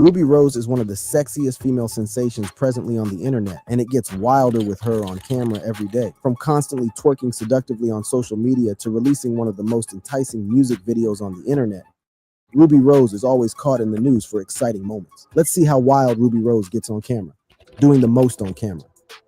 Ruby Rose is one of the sexiest female sensations presently on the internet, and it gets wilder with her on camera every day. From constantly twerking seductively on social media to releasing one of the most enticing music videos on the internet, Ruby Rose is always caught in the news for exciting moments. Let's see how wild Ruby Rose gets on camera, doing the most on camera.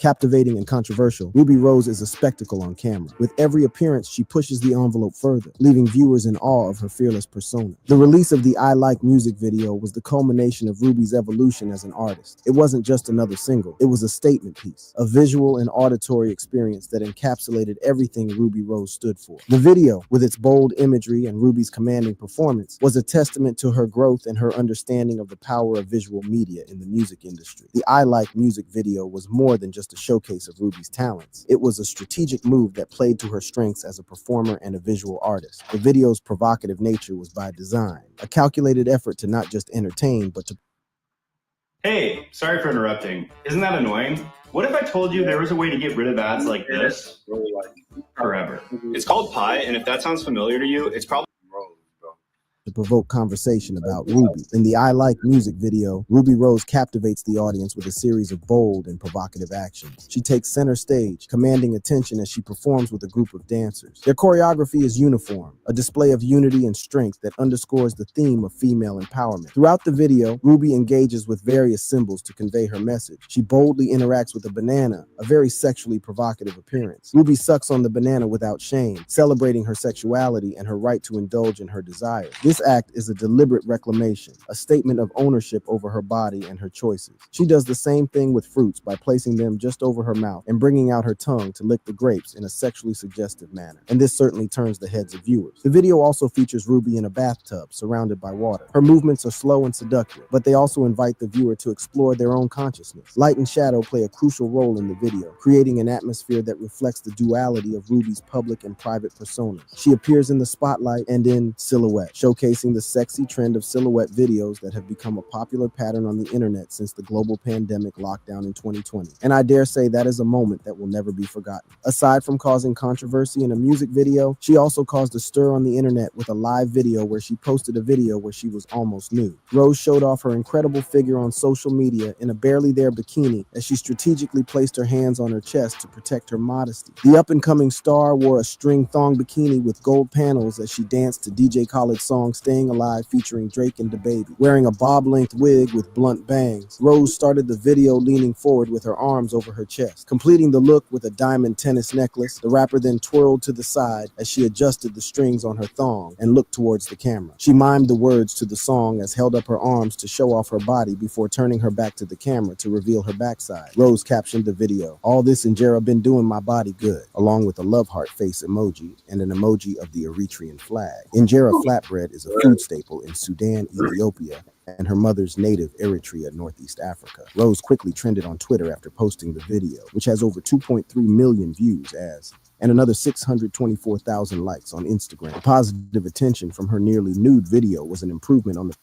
Captivating and controversial, Ruby Rose is a spectacle on camera. With every appearance, she pushes the envelope further, leaving viewers in awe of her fearless persona. The release of the I Like music video was the culmination of Ruby's evolution as an artist. It wasn't just another single, it was a statement piece, a visual and auditory experience that encapsulated everything Ruby Rose stood for. The video, with its bold imagery and Ruby's commanding performance, was a testament to her growth and her understanding of the power of visual media in the music industry. The I Like music video was more than just a showcase of Ruby's talents. It was a strategic move that played to her strengths as a performer and a visual artist. The video's provocative nature was by design, a calculated effort to not just entertain, but to... Hey, sorry for interrupting. Isn't that annoying? What if I told you there was a way to get rid of ads like this forever? It's called Pi, and if that sounds familiar to you, it's probably to provoke conversation about Ruby. In the I Like music video, Ruby Rose captivates the audience with a series of bold and provocative actions. She takes center stage, commanding attention as she performs with a group of dancers. Their choreography is uniform, a display of unity and strength that underscores the theme of female empowerment. Throughout the video, Ruby engages with various symbols to convey her message. She boldly interacts with a banana, a very sexually provocative appearance. Ruby sucks on the banana without shame, celebrating her sexuality and her right to indulge in her desires. This act is a deliberate reclamation, a statement of ownership over her body and her choices. She does the same thing with fruits by placing them just over her mouth and bringing out her tongue to lick the grapes in a sexually suggestive manner. And this certainly turns the heads of viewers. The video also features Ruby in a bathtub surrounded by water. Her movements are slow and seductive, but they also invite the viewer to explore their own consciousness. Light and shadow play a crucial role in the video, creating an atmosphere that reflects the duality of Ruby's public and private personas. She appears in the spotlight and in silhouette, showcasing the sexy trend of silhouette videos that have become a popular pattern on the internet since the global pandemic lockdown in 2020. And I dare say that is a moment that will never be forgotten. Aside from causing controversy in a music video, she also caused a stir on the internet with a live video where she posted a video where she was almost nude. Rose showed off her incredible figure on social media in a barely there bikini as she strategically placed her hands on her chest to protect her modesty. The up-and-coming star wore a string thong bikini with gold panels as she danced to DJ Khaled's song Staying Alive featuring Drake and DaBaby. Wearing a bob-length wig with blunt bangs, Rose started the video leaning forward with her arms over her chest. Completing the look with a diamond tennis necklace, the rapper then twirled to the side as she adjusted the strings on her thong and looked towards the camera. She mimed the words to the song as held up her arms to show off her body before turning her back to the camera to reveal her backside. Rose captioned the video, "All this Injera been doing my body good," along with a love heart face emoji and an emoji of the Eritrean flag. Injera flatbread is a food staple in Sudan, Ethiopia, and her mother's native Eritrea, Northeast Africa. Rose quickly trended on Twitter after posting the video, which has over 2.3 million views and another 624,000 likes on Instagram. Positive attention from her nearly nude video was an improvement on the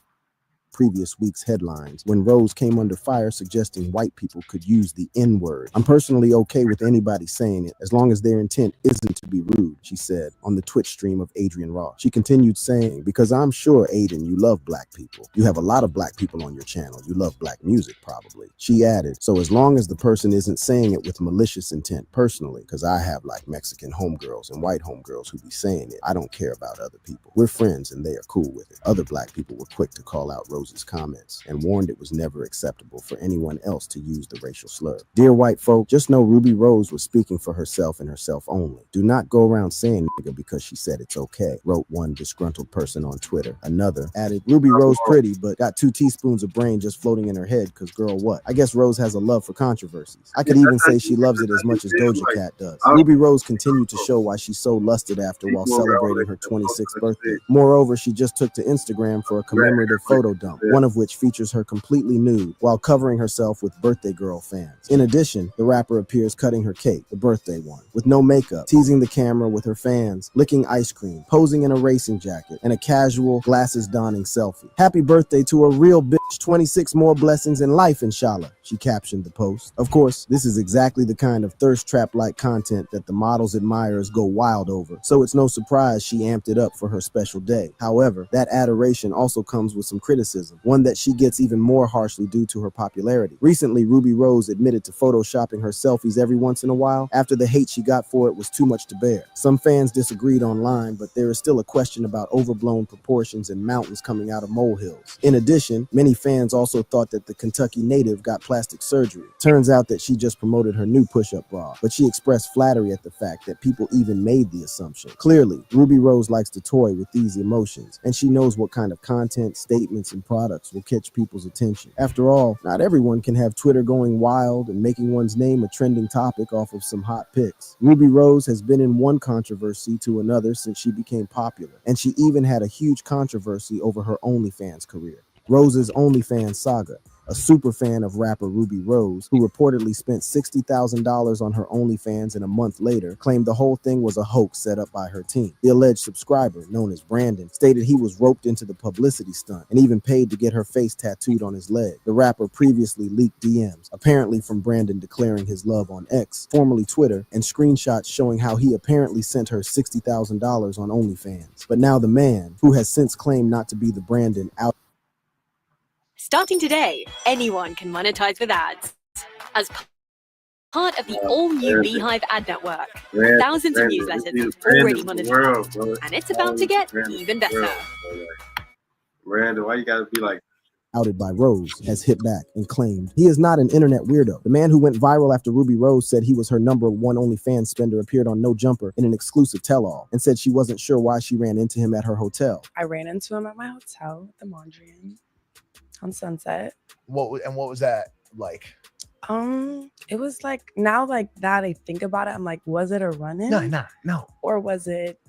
previous week's headlines when Rose came under fire suggesting white people could use the N-word. "I'm personally okay with anybody saying it as long as their intent isn't to be rude," she said on the Twitch stream of Adrian Ross. She continued saying, "Because I'm sure, Aiden, you love black people. You have a lot of black people on your channel. You love black music, probably." She added, "So as long as the person isn't saying it with malicious intent personally, because I have like Mexican homegirls and white homegirls who be saying it, I don't care about other people. We're friends and they are cool with it." Other black people were quick to call out Rose's comments and warned it was never acceptable for anyone else to use the racial slur. "Dear white folk, just know Ruby Rose was speaking for herself and herself only. Do not go around saying nigga because she said it's okay," wrote one disgruntled person on Twitter. Another added, "Ruby Rose pretty, but got 2 teaspoons of brain just floating in her head because girl what? I guess Rose has a love for controversies. I could even say she loves it as much as Doja Cat does." Ruby Rose continued to show why she's so lusted after while celebrating her 26th birthday. Moreover, she just took to Instagram for a commemorative photo dump, one of which features her completely nude while covering herself with birthday girl fans. In addition, the rapper appears cutting her cake, the birthday one, with no makeup, teasing the camera with her fans, licking ice cream, posing in a racing jacket, and a casual, glasses-donning selfie. "Happy birthday to a real bitch, 26 more blessings in life, inshallah," she captioned the post. Of course, this is exactly the kind of thirst trap-like content that the model's admirers go wild over, so it's no surprise she amped it up for her special day. However, that adoration also comes with some criticism criticism, one that she gets even more harshly due to her popularity. Recently, Ruby Rose admitted to photoshopping her selfies every once in a while after the hate she got for it was too much to bear. Some fans disagreed online, but there is still a question about overblown proportions and mountains coming out of molehills. In addition, many fans also thought that the Kentucky native got plastic surgery. Turns out that she just promoted her new push-up bra, but she expressed flattery at the fact that people even made the assumption. Clearly, Ruby Rose likes to toy with these emotions, and she knows what kind of content, statements, and products will catch people's attention. After all, not everyone can have Twitter going wild and making one's name a trending topic off of some hot pics. Ruby Rose has been in one controversy to another since she became popular, and she even had a huge controversy over her OnlyFans career. Rose's OnlyFans saga. A super fan of rapper Ruby Rose, who reportedly spent $60,000 on her OnlyFans and a month later claimed the whole thing was a hoax set up by her team. The alleged subscriber, known as Brandon, stated he was roped into the publicity stunt and even paid to get her face tattooed on his leg. The rapper previously leaked DMs, apparently from Brandon declaring his love on X, formerly Twitter, and screenshots showing how he apparently sent her $60,000 on OnlyFans. But now the man, who has since claimed not to be the Brandon, out. Starting today, anyone can monetize with ads. As part of the all-new Beehive ad network, thousands of newsletters have already monetized, and it's about to get even better. Randall, why you gotta be like outed by Rose, has hit back and claimed he is not an internet weirdo. The man who went viral after Ruby Rose said he was her #1 OnlyFans spender appeared on No Jumper in an exclusive tell-all and said she wasn't sure why she ran into him at her hotel. I ran into him at my hotel, the Mondrian, on Sunset. What was that like? It was like, now like that I think about it, I'm like, was it a run-in? No. Or was it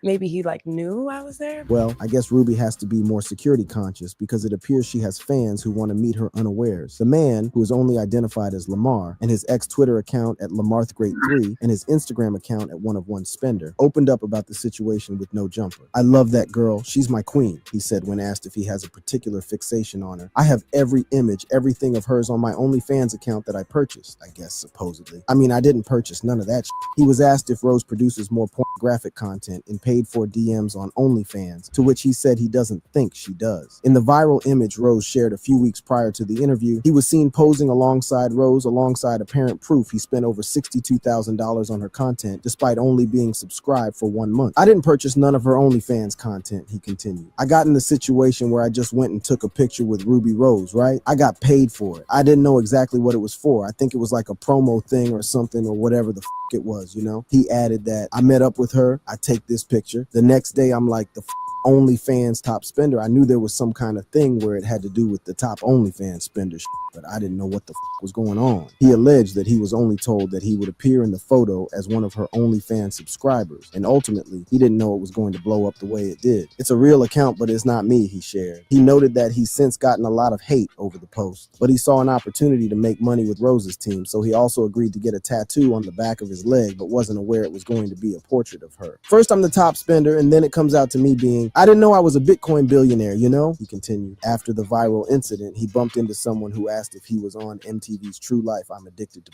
maybe he like knew I was there? Well, I guess Ruby has to be more security conscious because it appears she has fans who want to meet her unawares. The man, who is only identified as Lamar, and his ex-Twitter account at LamarthGreat3 and his Instagram account at #1spender, opened up about the situation with No Jumper. I love that girl. She's my queen, he said when asked if he has a particular fixation on her. I have every image, everything of hers on my OnlyFans account that I purchased, I guess, supposedly. I mean, I didn't purchase none of that shit. He was asked if Rose produces more pornographic content in paid-for DMs on OnlyFans, to which he said he doesn't think she does. In the viral image Rose shared a few weeks prior to the interview, he was seen posing alongside Rose alongside apparent proof he spent over $62,000 on her content despite only being subscribed for 1 month. I didn't purchase none of her OnlyFans content, he continued. I got in the situation where I just went and took a picture with Ruby Rose, right? I got paid for it. I didn't know exactly what it was for. I think it was like a promo thing or something or whatever the it was, you know? He added that I met up with her, I take this picture. The next day I'm like the OnlyFans top spender. I knew there was some kind of thing where it had to do with the top OnlyFans spender but I didn't know what the was going on. He alleged that he was only told that he would appear in the photo as one of her OnlyFans subscribers, and ultimately he didn't know it was going to blow up the way it did. It's a real account, but it's not me, he shared. He noted that he's since gotten a lot of hate over the post, but he saw an opportunity to make money with Rose's team, so he also agreed to get a tattoo on the back of his leg, but wasn't aware it was going to be a portrait of her. First I'm the top spender, and then it comes out to me being, I didn't know I was a Bitcoin billionaire, you know? He continued. After the viral incident, he bumped into someone who asked if he was on MTV's True Life, I'm Addicted to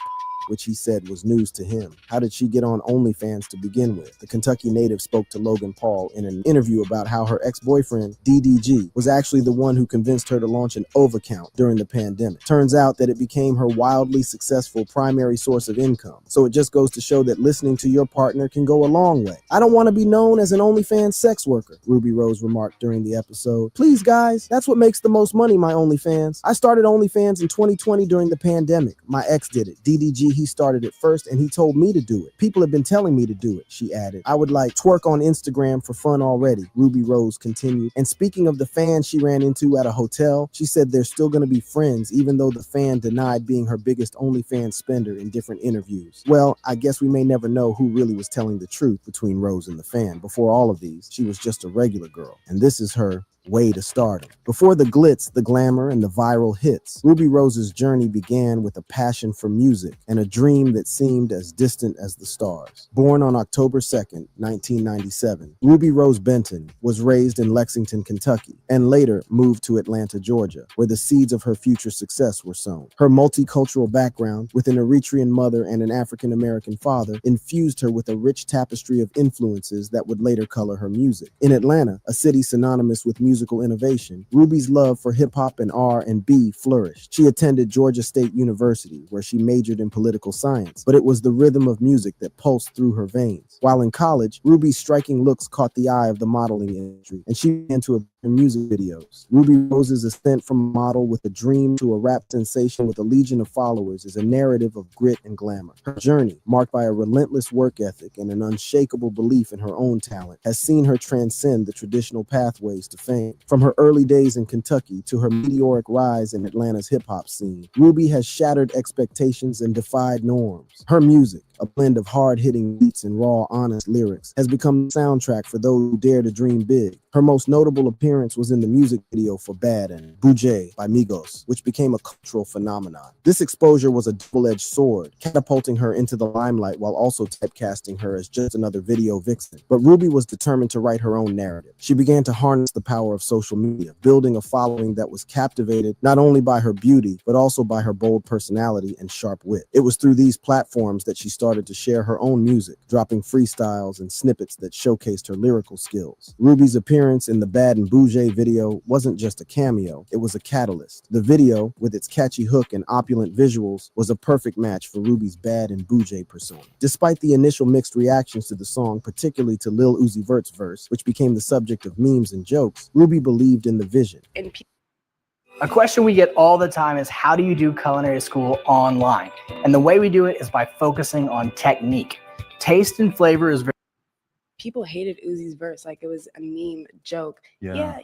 which he said was news to him. How did she get on OnlyFans to begin with? The Kentucky native spoke to Logan Paul in an interview about how her ex-boyfriend, DDG, was actually the one who convinced her to launch an OV account during the pandemic. Turns out that it became her wildly successful primary source of income. So it just goes to show that listening to your partner can go a long way. I don't want to be known as an OnlyFans sex worker, Ruby Rose remarked during the episode. Please, guys, that's what makes the most money, my OnlyFans. I started OnlyFans in 2020 during the pandemic. My ex did it. DDG, he started it first and he told me to do it. People have been telling me to do it, she added. I would like twerk on Instagram for fun already, Ruby Rose continued. And speaking of the fan she ran into at a hotel, she said they're still going to be friends even though the fan denied being her biggest OnlyFans spender in different interviews. Well, I guess we may never know who really was telling the truth between Rose and the fan. Before all of these, she was just a regular girl. And this is her way to stardom. Before the glitz, the glamour, and the viral hits, Ruby Rose's journey began with a passion for music and a dream that seemed as distant as the stars. Born on October 2nd, 1997, Ruby Rose Benton was raised in Lexington, Kentucky, and later moved to Atlanta, Georgia, where the seeds of her future success were sown. Her multicultural background, with an Eritrean mother and an African-American father, infused her with a rich tapestry of influences that would later color her music. In Atlanta, a city synonymous with music musical innovation, Ruby's love for hip-hop and R&B flourished. She attended Georgia State University, where she majored in political science, but it was the rhythm of music that pulsed through her veins. While in college, Ruby's striking looks caught the eye of the modeling industry, and she began to appear in music videos. Ruby Rose's ascent from a model with a dream to a rap sensation with a legion of followers is a narrative of grit and glamour. Her journey, marked by a relentless work ethic and an unshakable belief in her own talent, has seen her transcend the traditional pathways to fame. From her early days in Kentucky to her meteoric rise in Atlanta's hip-hop scene, Ruby has shattered expectations and defied norms. Her music, a blend of hard-hitting beats and raw, honest lyrics, has become the soundtrack for those who dare to dream big. Her most notable appearance was in the music video for Bad and Boujé by Migos, which became a cultural phenomenon. This exposure was a double-edged sword, catapulting her into the limelight while also typecasting her as just another video vixen. But Ruby was determined to write her own narrative. She began to harness the power of social media, building a following that was captivated not only by her beauty, but also by her bold personality and sharp wit. It was through these platforms that she started to share her own music, dropping freestyles and snippets that showcased her lyrical skills. Ruby's appearance in the Bad and Boujé video wasn't just a cameo, it was a catalyst. The video, with its catchy hook and opulent visuals, was a perfect match for Ruby's Bad and Boujé persona. Despite the initial mixed reactions to the song, particularly to Lil Uzi Vert's verse, which became the subject of memes and jokes, Ruby believed in the vision. A question we get all the time is, how do you do culinary school online? And the way we do it is by focusing on technique. Taste and flavor is very People hated Uzi's verse like it was a meme joke. Yeah.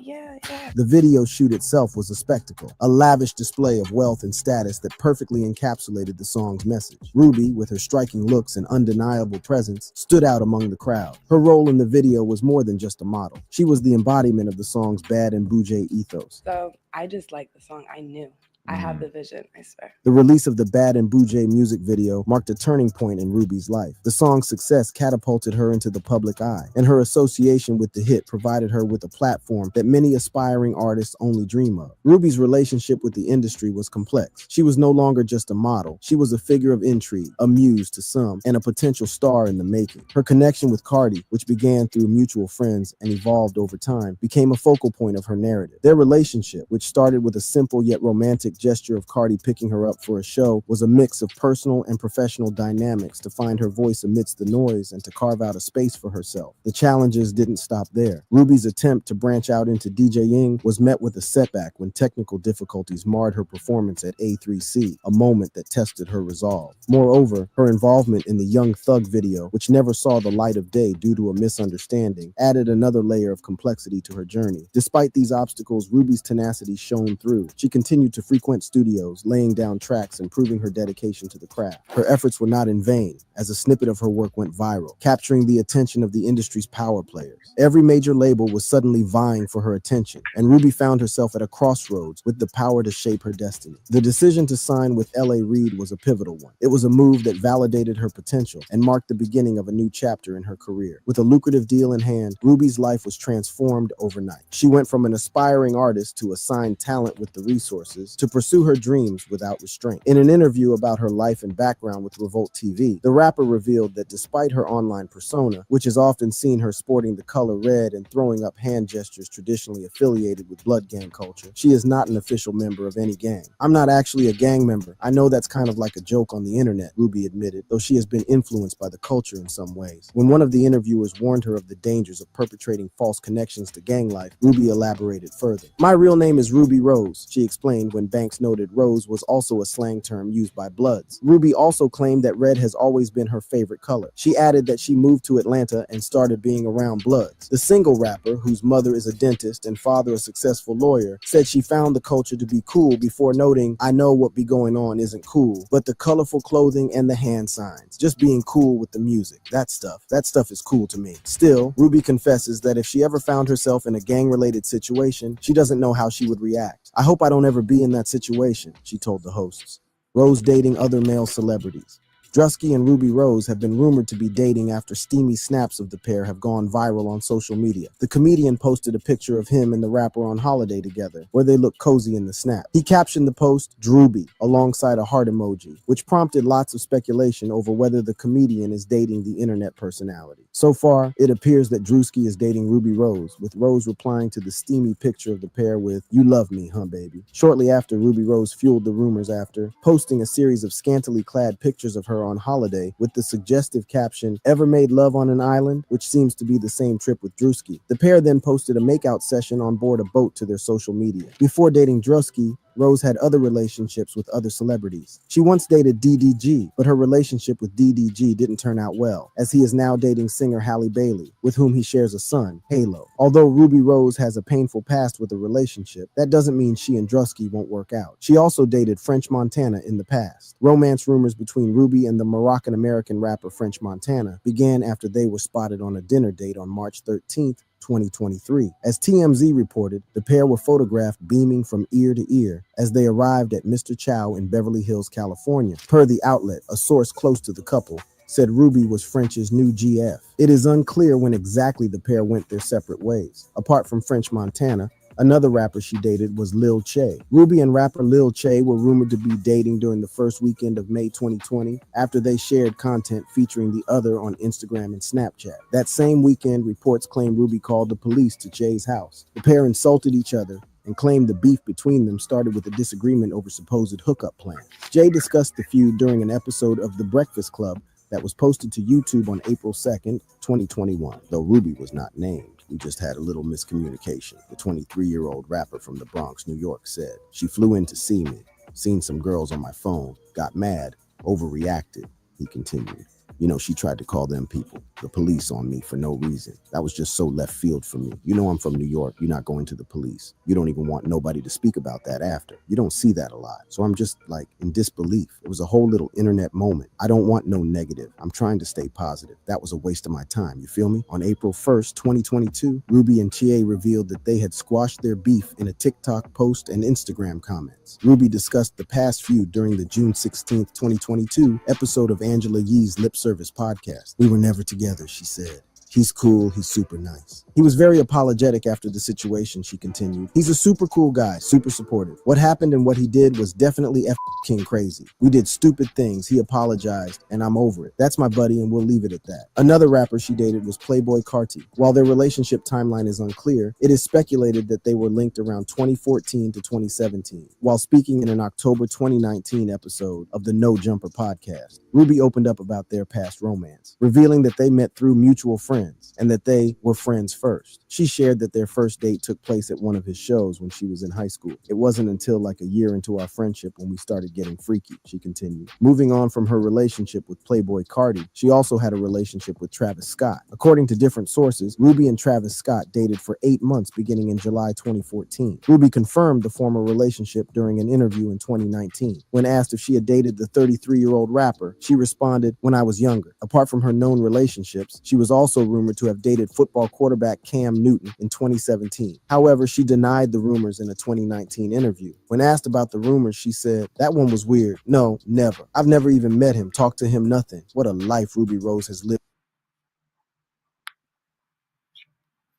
The video shoot itself was a spectacle, a lavish display of wealth and status that perfectly encapsulated the song's message. Ruby, with her striking looks and undeniable presence, stood out among the crowd. Her role in the video was more than just a model. She was the embodiment of the song's Bad and Boujé ethos. So I just liked the song. I knew. I have the vision, I swear. The release of the Bad and Boujé music video marked a turning point in Ruby's life. The song's success catapulted her into the public eye, and her association with the hit provided her with a platform that many aspiring artists only dream of. Ruby's relationship with the industry was complex. She was no longer just a model. She was a figure of intrigue, a muse to some, and a potential star in the making. Her connection with Cardi, which began through mutual friends and evolved over time, became a focal point of her narrative. Their relationship, which started with a simple yet romantic gesture of Cardi picking her up for a show, was a mix of personal and professional dynamics to find her voice amidst the noise and to carve out a space for herself. The challenges didn't stop there. Ruby's attempt to branch out into DJing was met with a setback when technical difficulties marred her performance at A3C, a moment that tested her resolve. Moreover, her involvement in the Young Thug video, which never saw the light of day due to a misunderstanding, added another layer of complexity to her journey. Despite these obstacles, Ruby's tenacity shone through. She continued to frequent studios, laying down tracks and proving her dedication to the craft. Her efforts were not in vain, as a snippet of her work went viral, capturing the attention of the industry's power players. Every major label was suddenly vying for her attention, and Ruby found herself at a crossroads with the power to shape her destiny. The decision to sign with L.A. Reid was a pivotal one. It was a move that validated her potential and marked the beginning of a new chapter in her career. With a lucrative deal in hand, Ruby's life was transformed overnight. She went from an aspiring artist to a signed talent with the resources to pursue her dreams without restraint. In an interview about her life and background with Revolt TV, the rapper revealed that despite her online persona, which has often seen her sporting the color red and throwing up hand gestures traditionally affiliated with blood gang culture, she is not an official member of any gang. "I'm not actually a gang member. I know that's kind of like a joke on the internet," Ruby admitted, though she has been influenced by the culture in some ways. When one of the interviewers warned her of the dangers of perpetrating false connections to gang life, Ruby elaborated further. "My real name is Ruby Rose," she explained when Banks noted Rose was also a slang term used by Bloods. Ruby also claimed that red has always been her favorite color. She added that she moved to Atlanta and started being around Bloods. The single rapper, whose mother is a dentist and father a successful lawyer, said she found the culture to be cool before noting, "I know what be going on isn't cool, but the colorful clothing and the hand signs, just being cool with the music, that stuff is cool to me." Still, Ruby confesses that if she ever found herself in a gang-related situation, she doesn't know how she would react. "I hope I don't ever be in that situation," she told the hosts. Rose dating other male celebrities. Drusky and Ruby Rose have been rumored to be dating after steamy snaps of the pair have gone viral on social media. The comedian posted a picture of him and the rapper on holiday together, where they look cozy in the snap. He captioned the post, "Druby," alongside a heart emoji, which prompted lots of speculation over whether the comedian is dating the internet personality. So far, it appears that Drewski is dating Ruby Rose, with Rose replying to the steamy picture of the pair with, "You love me, huh, baby?" Shortly after, Ruby Rose fueled the rumors after posting a series of scantily clad pictures of her on holiday with the suggestive caption, "Ever made love on an island?" which seems to be the same trip with Drewski. The pair then posted a makeout session on board a boat to their social media. Before dating Drewski, Rose had other relationships with other celebrities. She once dated DDG, but her relationship with DDG didn't turn out well, as he is now dating singer Halle Bailey, with whom he shares a son, Halo. Although Ruby Rose has a painful past with a relationship, that doesn't mean she and Drusky won't work out. She also dated French Montana in the past. Romance rumors between Ruby and the Moroccan-American rapper French Montana began after they were spotted on a dinner date on March 13th, 2023. As TMZ reported, the pair were photographed beaming from ear to ear as they arrived at Mr. Chow in Beverly Hills, California. Per the outlet, a source close to the couple said Ruby was French's new GF. It is unclear when exactly the pair went their separate ways. Apart from French Montana, another rapper she dated was Lil Che. Ruby and rapper Lil Che were rumored to be dating during the first weekend of May 2020 after they shared content featuring the other on Instagram and Snapchat. That same weekend, reports claim Ruby called the police to Che's house. The pair insulted each other and claimed the beef between them started with a disagreement over supposed hookup plans. Jay discussed the feud during an episode of The Breakfast Club that was posted to YouTube on April 2nd, 2021, though Ruby was not named. We just had a little miscommunication. The 23-year-old rapper from the Bronx, New York said, "She flew in to see me, seen some girls on my phone, got mad, overreacted," he continued. "You know, she tried to call them people, the police, on me for no reason. That was just so left field for me. You know I'm from New York. You're not going to the police. You don't even want nobody to speak about that after. You don't see that a lot. So I'm just like in disbelief. It was a whole little internet moment. I don't want no negative. I'm trying to stay positive. That was a waste of my time. You feel me?" On April 1st, 2022, Ruby and Chie revealed that they had squashed their beef in a TikTok post and Instagram comments. Ruby discussed the past feud during the June 16th, 2022 episode of Angela Yee's Lip Service podcast. "We were never together," she said. "He's cool, he's super nice. He was very apologetic after the situation," she continued. "He's a super cool guy, super supportive. What happened and what he did was definitely king crazy. We did stupid things, he apologized, and I'm over it. That's my buddy and we'll leave it at that." Another rapper she dated was Playboy Carti. While their relationship timeline is unclear, it is speculated that they were linked around 2014 to 2017. While speaking in an October 2019 episode of the No Jumper podcast, Ruby opened up about their past romance, revealing that they met through mutual friends and that they were friends first. She shared that their first date took place at one of his shows when she was in high school. "It wasn't until like a year into our friendship when we started getting freaky," she continued. Moving on from her relationship with Playboy Carti, she also had a relationship with Travis Scott. According to different sources, Ruby and Travis Scott dated for 8 months beginning in July 2014. Ruby confirmed the former relationship during an interview in 2019. When asked if she had dated the 33-year-old rapper, she responded, "When I was younger." Apart from her known relationships, she was also rumored to have dated football quarterback Cam Newton in 2017. However, she denied the rumors in a 2019 interview. When asked about the rumors, she said, "That one was weird. No, never. I've never even met him, talked to him, nothing." What a life Ruby Rose has lived.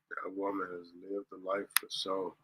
That woman has lived a life for so.